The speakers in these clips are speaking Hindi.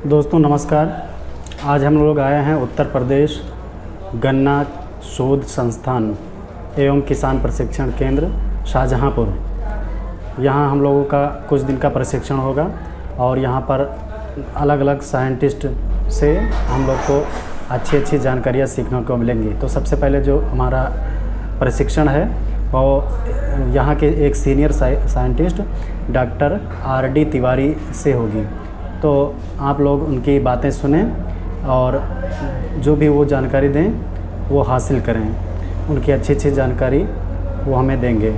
दोस्तों नमस्कार। आज हम लोग आए हैं उत्तर प्रदेश गन्ना शोध संस्थान एवं किसान प्रशिक्षण केंद्र शाहजहांपुर। यहाँ हम लोगों का कुछ दिन का प्रशिक्षण होगा और यहाँ पर अलग अलग साइंटिस्ट से हम लोग को अच्छी जानकारियाँ सीखने को मिलेंगी। तो सबसे पहले जो हमारा प्रशिक्षण है वो यहाँ के एक senior scientist doctor R.D. Tiwari से होगी। तो आप लोग उनकी बातें सुनें और जो भी वो जानकारी दें वो हासिल करें। उनकी अच्छी जानकारी वो हमें देंगे।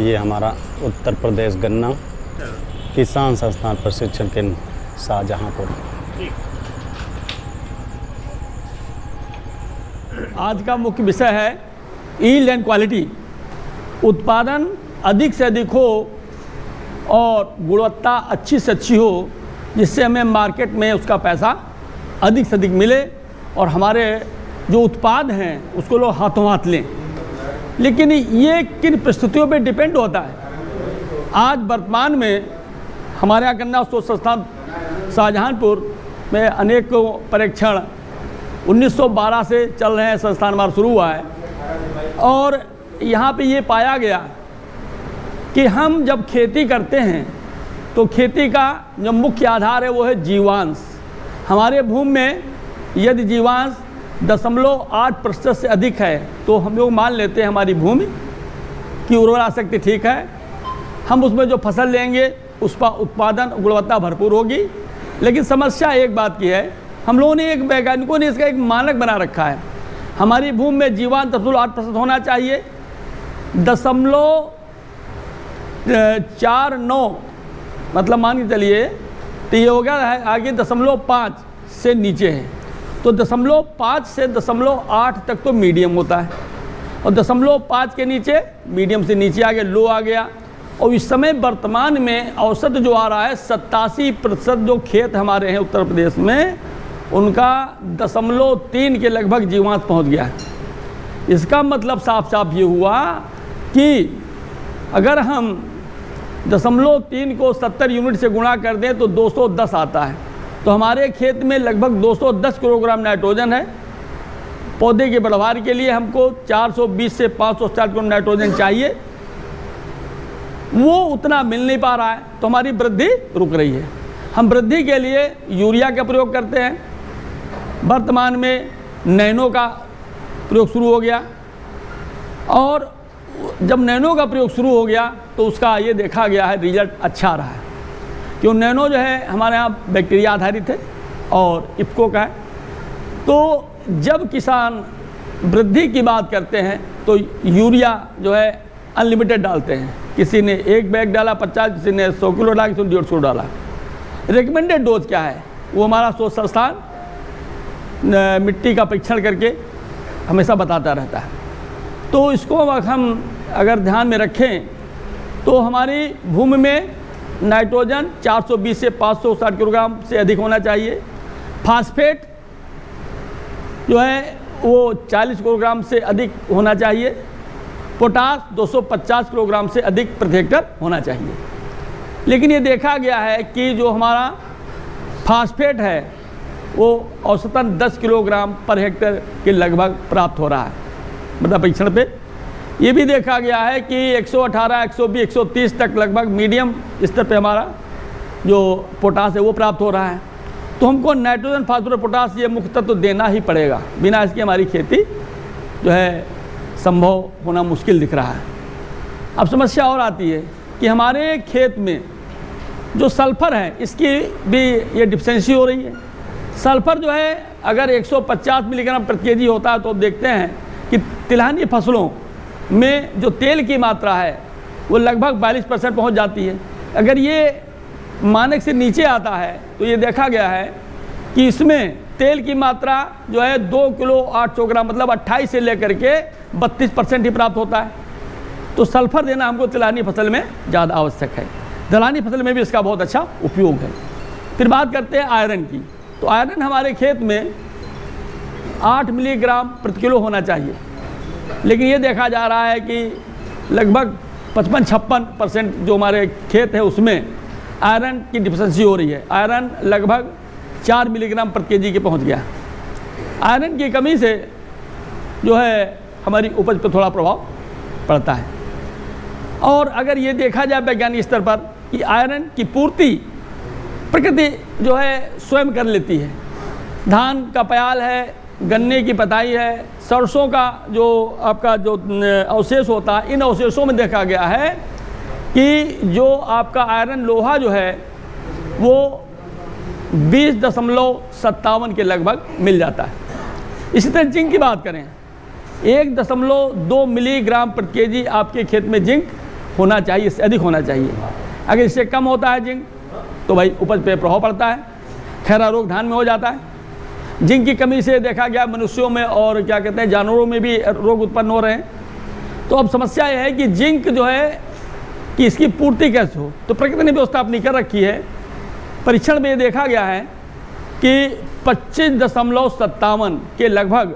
ये हमारा उत्तर प्रदेश गन्ना किसान संस्थान प्रशिक्षण केंद्र शाहजहांपुर। आज का मुख्य विषय है यील्ड एंड क्वालिटी। उत्पादन अधिक से अधिक हो और गुणवत्ता अच्छी से अच्छी हो, जिससे हमें मार्केट में उसका पैसा अधिक से अधिक मिले और हमारे जो उत्पाद हैं उसको लोग हाथों हाथ लें। लेकिन ये किन परिस्थितियों पे डिपेंड होता है। आज वर्तमान में हमारे यहाँ गन्ना शोध संस्थान शाहजहांपुर में अनेक परीक्षण 1912 से चल रहे हैं। संस्थान हमारा शुरू हुआ है और यहाँ पे ये पाया गया कि हम जब खेती करते हैं तो खेती का जो मुख्य आधार है वो है जीवांश। हमारे भूमि में यदि जीवांश 0.8% से अधिक है तो हम लोग मान लेते हैं हमारी भूमि की उर्वरा शक्ति ठीक है। हम उसमें जो फसल लेंगे उसका उत्पादन गुणवत्ता भरपूर होगी। लेकिन समस्या एक बात की है, हम लोगों ने एक वैज्ञानिकों ने इसका एक मानक बना रखा है। हमारी भूमि में जीवांश 0.8% होना चाहिए। 0.49 मतलब मान के चलिए तो ये हो गया है आगे 0.5 से नीचे है। तो 0.5 से 0.8 तक तो मीडियम होता है और 0.5 के नीचे मीडियम से नीचे आ गया, लो आ गया। और इस समय वर्तमान में औसत जो आ रहा है 87% जो खेत हमारे हैं उत्तर प्रदेश में उनका 0.3 के लगभग जीवांश पहुंच गया है। इसका मतलब साफ साफ ये हुआ कि अगर हम 0.3 को 70 यूनिट से गुणा कर दें तो 210 आता है। तो हमारे खेत में लगभग 210 किलोग्राम नाइट्रोजन है। पौधे की बढ़वार के लिए हमको 420 से 560 किलोग्राम नाइट्रोजन चाहिए, वो उतना मिल नहीं पा रहा है तो हमारी वृद्धि रुक रही है। हम वृद्धि के लिए यूरिया का प्रयोग करते हैं। वर्तमान में नैनो का प्रयोग शुरू हो गया और जब नैनो का प्रयोग शुरू हो गया तो उसका ये देखा गया है रिजल्ट अच्छा रहा है। क्यों नैनो जो है हमारे यहाँ बैक्टीरिया आधारित है और इफ्को का है। तो जब किसान वृद्धि की बात करते हैं तो यूरिया जो है अनलिमिटेड डालते हैं। किसी ने 1 बैग डाला 50, किसी ने 100 किलो डाला, किसी ने 150 डाला। रिकमेंडेड डोज क्या है वो हमारा शोध संस्थान मिट्टी का परीक्षण करके हमेशा बताता रहता है। तो इसको हम अगर ध्यान में रखें तो हमारी भूमि में नाइट्रोजन 420 से 560 किलोग्राम से अधिक होना चाहिए। फास्फेट जो है वो 40 किलोग्राम से अधिक होना चाहिए। पोटास 250 किलोग्राम से अधिक प्रति हेक्टर होना चाहिए। लेकिन ये देखा गया है कि जो हमारा फास्फेट है वो औसतन 10 किलोग्राम पर हेक्टर के लगभग प्राप्त हो रहा है। मतलब परीक्षण पे ये भी देखा गया है कि 118, 120, 130 तक लगभग मीडियम स्तर पे हमारा जो पोटास है वो प्राप्त हो रहा है। तो हमको नाइट्रोजन, फास्फोरस, पोटास ये मुख्य तत्व तो देना ही पड़ेगा। बिना इसकी हमारी खेती जो है संभव होना मुश्किल दिख रहा है। अब समस्या और आती है कि हमारे खेत में जो सल्फ़र है इसकी भी ये डिफिशेंसी हो रही है। सल्फ़र जो है अगर 150 मिलीग्राम प्रति केजी होता है तो अब देखते हैं कि तिलहनी फसलों में जो तेल की मात्रा है वो लगभग 42% पहुँच जाती है। अगर ये मानक से नीचे आता है तो ये देखा गया है कि इसमें तेल की मात्रा जो है 2 किलो 800 ग्राम मतलब 28 से लेकर के 32% ही प्राप्त होता है। तो सल्फ़र देना हमको तिलहनी फसल में ज़्यादा आवश्यक है। दलहनी फसल में भी इसका बहुत अच्छा उपयोग है। फिर बात करते हैं आयरन की। तो आयरन हमारे खेत में 8 मिलीग्राम प्रति किलो होना चाहिए। लेकिन ये देखा जा रहा है कि लगभग 55-56% जो हमारे खेत है उसमें आयरन की डिफिशेंसी हो रही है। आयरन लगभग 4 मिलीग्राम प्रति केजी के पहुंच गया। आयरन की कमी से जो है हमारी उपज पर थोड़ा प्रभाव पड़ता है। और अगर ये देखा जाए वैज्ञानिक स्तर पर कि आयरन की पूर्ति प्रकृति जो है स्वयं कर लेती है। धान का प्याल है, गन्ने की पताई है, सरसों का जो आपका जो अवशेष होता है, इन अवशेषों में देखा गया है कि जो आपका आयरन लोहा जो है वो 20.57 के लगभग मिल जाता है। इसी तरह जिंक की बात करें, 1.2 मिलीग्राम प्रति केजी आपके खेत में जिंक होना चाहिए, इससे अधिक होना चाहिए। अगर इससे कम होता है जिंक तो भाई उपज पे प्रभाव पड़ता है, खैरा रोग धान में हो जाता है। जिंक की कमी से देखा गया मनुष्यों में और क्या कहते हैं जानवरों में भी रोग उत्पन्न हो रहे हैं। तो अब समस्या यह है कि जिंक जो है कि इसकी पूर्ति कैसे हो। तो प्रकृति ने व्यवस्था अपनी कर रखी है। परीक्षण में ये देखा गया है कि 25.57 के लगभग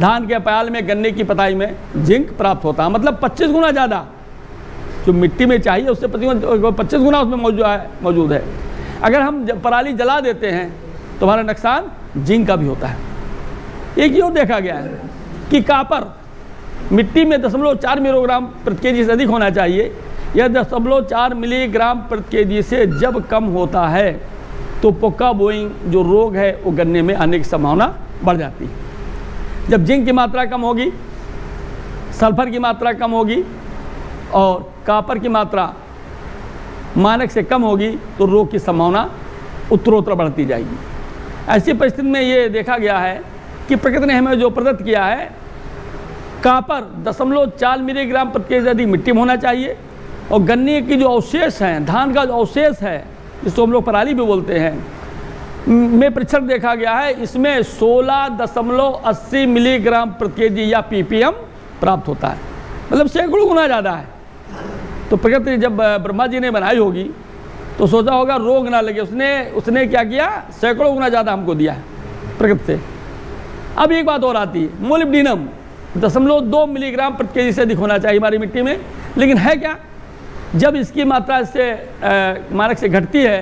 धान के प्याल में, गन्ने की पताई में जिंक प्राप्त होता है। मतलब 25 गुना ज़्यादा जो मिट्टी में चाहिए उससे 25 गुना उसमें मौजूद है। अगर हम पराली जला देते हैं तो हमारा नुकसान जिंक का भी होता है। एक ये और देखा गया है कि कॉपर मिट्टी में 0.4 मिलीग्राम प्रति केजी से अधिक होना चाहिए। यह 0.4 मिलीग्राम प्रति केजी से जब कम होता है तो पोका बोइंग जो रोग है वो गन्ने में आने की संभावना बढ़ जाती है। जब जिंक की मात्रा कम होगी, सल्फर की मात्रा कम होगी और कॉपर की मात्रा मानक से कम होगी तो रोग की संभावना उत्तरोत्तर बढ़ती जाएगी। ऐसी परिस्थिति में ये देखा गया है कि प्रकृति ने हमें जो प्रदत्त किया है, कॉपर 0.4 मिलीग्राम प्रति केजी अधिक मिट्टी में होना चाहिए और गन्ने की जो अवशेष हैं, धान का जो अवशेष है जिसको हम लोग पराली भी बोलते हैं, में परीक्षण देखा गया है, इसमें 16.80 मिलीग्राम प्रति केजी या ppm प्राप्त होता है। मतलब सैकड़ों गुना ज़्यादा है। तो प्रकृति जब ब्रह्मा जी ने बनाई होगी तो सोचा होगा रोग ना लगे, उसने क्या किया, सैकड़ों गुना ज़्यादा हमको दिया है प्रकृति से। अब एक बात और आती है, मोलिब्डेनम 0.2 मिलीग्राम प्रति केजी से अधिक होना चाहिए हमारी मिट्टी में। लेकिन है क्या, जब इसकी मात्रा से मानक से घटती है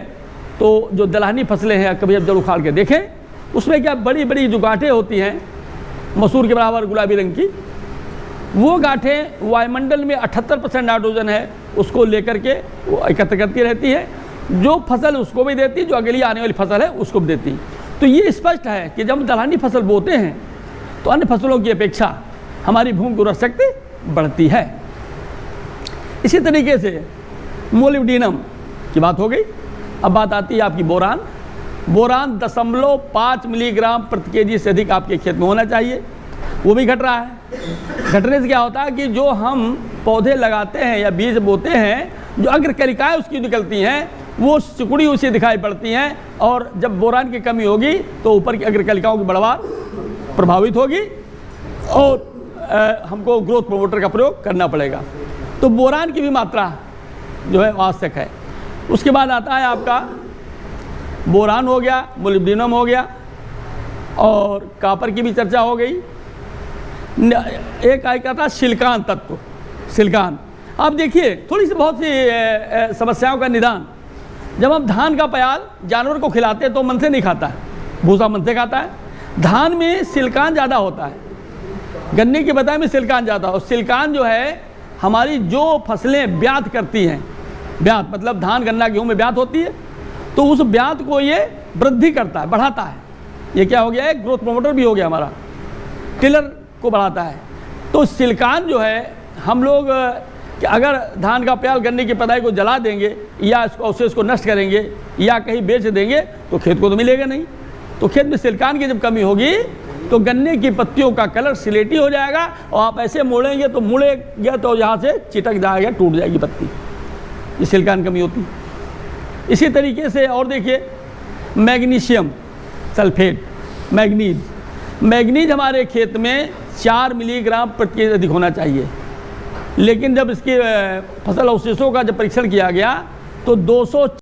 तो जो दलहनी फसलें हैं, कभी अब जड़ उखाड़ के देखें उसमें क्या बड़ी बड़ी जो गांठें होती हैं मसूर के बराबर गुलाबी रंग की, वो गांठें वायुमंडल में 78% नाइट्रोजन है उसको लेकर के वो एकत्र करती रहती है। जो फसल उसको भी देती है, जो अगली आने वाली फसल है उसको भी देती है। तो ये स्पष्ट है कि जब दलहनी फसल बोते हैं तो अन्य फसलों की अपेक्षा हमारी भूमि की उर्वरक शक्ति बढ़ती है। इसी तरीके से मोलिब्डेनम की बात हो गई। अब बात आती है आपकी बोरान। बोरान 0.5 मिलीग्राम प्रति केजी से अधिक आपके खेत में होना चाहिए, वो भी घट रहा है। घटने से क्या होता है कि जो हम पौधे लगाते हैं या बीज बोते हैं, जो अग्रकलिकाएँ उसकी निकलती हैं वो सिकुड़ी उसी दिखाई पड़ती हैं और जब बोरान की कमी होगी तो ऊपर की अग्रकलिकाओं की बढ़वार प्रभावित होगी और हमको ग्रोथ प्रोमोटर का प्रयोग करना पड़ेगा। तो बोरान की भी मात्रा जो है आवश्यक है। उसके बाद आता है आपका बोरान हो गया, मोलिब्डेनम हो गया और कॉपर की भी चर्चा हो गई। एक आया था सिलिकॉन तत्व, सिलिकॉन। अब देखिए थोड़ी सी बहुत सी समस्याओं का निदान। जब हम धान का प्याल जानवर को खिलाते हैं तो मन से नहीं खाता है, भूसा मन से खाता है। धान में सिलिकॉन ज़्यादा होता है, गन्ने की बदाई में सिलिकॉन ज़्यादा। और सिलिकॉन जो है हमारी जो फसलें ब्यात करती हैं, ब्यात मतलब धान गन्ना गेहूँ में ब्यात होती है, तो उस ब्यात को ये वृद्धि करता है, बढ़ाता है। ये क्या हो गया है, ग्रोथ प्रोमोटर भी हो गया हमारा, टिलर को बढ़ाता है। तो सिलिकॉन जो है हम लोग कि अगर धान का प्याल गन्ने की पदाई को जला देंगे या इसको अवशेष को नष्ट करेंगे या कहीं बेच देंगे तो खेत को तो मिलेगा नहीं। तो खेत में सिलिकॉन की जब कमी होगी तो गन्ने की पत्तियों का कलर सिलेटी हो जाएगा और आप ऐसे मोड़ेंगे तो मुड़ेगा तो यहाँ से चिटक जाएगा, टूट जाएगी पत्ती। ये सिलिकॉन कमी होती है। इसी तरीके से और देखिए मैग्नीशियम सल्फेट, मैग्नीज हमारे खेत में 4 मिलीग्राम प्रति केजी अधिक होना चाहिए। लेकिन जब इसके फसल अवशेषों का जब परीक्षण किया गया तो 200